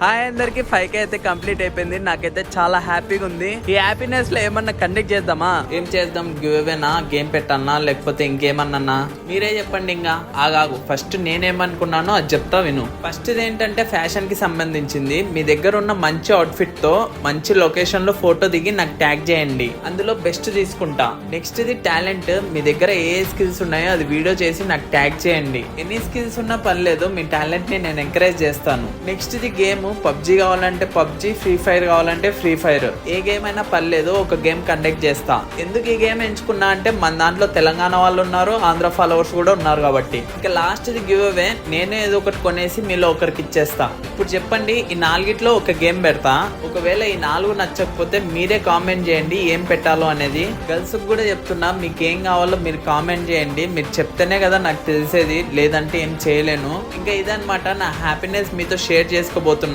Hi అందరికి 5K అయితే complete అయిపోయింది. నాకైతే చాలా హ్యాపీగా ఉంది. ఈ హ్యాపీనెస్ లో ఏమన్నా కండక్ట్ చేద్దామా? ఏం చేద్దాం? గివ్ అవేనా, గేమ్ పెట్టన్నా, లేకపోతే ఇంకేమన్నా మీరే చెప్పండి. ఇంకా ఆగాగు, ఫస్ట్ నేనేమనుకున్నానో అది చెప్తా విను. ఫస్ట్ ఏంటంటే ఫ్యాషన్ కి సంబంధించింది. మీ దగ్గర ఉన్న మంచి అవుట్ఫిట్ తో మంచి లొకేషన్ లో ఫోటో దిగి నాకు ట్యాగ్ చేయండి. అందులో బెస్ట్ తీసుకుంటా. నెక్స్ట్ ఇది టాలెంట్. మీ దగ్గర ఏ స్కిల్స్ ఉన్నాయో అది వీడియో చేసి నాకు ట్యాగ్ చేయండి. ఎన్ని స్కిల్స్ ఉన్నా పర్లేదు, మీ టాలెంట్ ని నేను ఎంకరేజ్ చేస్తాను. నెక్స్ట్ ఇది గేమ్. పబ్జీ కావాలంటే పబ్జీ, ఫ్రీ ఫైర్ కావాలంటే ఫ్రీ ఫైర్, ఏ గేమ్ అయినా పర్లేదు, ఒక గేమ్ కండక్ట్ చేస్తా. ఎందుకు ఈ గేమ్ ఎంచుకున్నా అంటే మన దాంట్లో తెలంగాణ వాళ్ళు ఉన్నారు, ఆంధ్ర ఫాలోవర్స్ కూడా ఉన్నారు కాబట్టి. ఇంకా లాస్ట్ ఇది గివ్ అవే. నేనే ఏదో ఒకటి కొనేసి మీలో ఒకరికి ఇచ్చేస్తా. ఇప్పుడు చెప్పండి, ఈ 4గిట్లో ఒక గేమ్ పెడతా. ఒకవేళ ఈ 4 నచ్చకపోతే మీరే కామెంట్ చేయండి ఏం పెట్టాలో అనేది. గర్ల్స్ కూడా చెప్తున్నా, మీకు ఏం కావాలో మీరు కామెంట్ చేయండి. మీరు చెప్తేనే కదా నాకు తెలిసేది, లేదంటే ఏం చేయలేను. ఇంకా ఇదన్నమాట నా హ్యాపీనెస్ మీతో షేర్ చేసుకోబోతున్నా.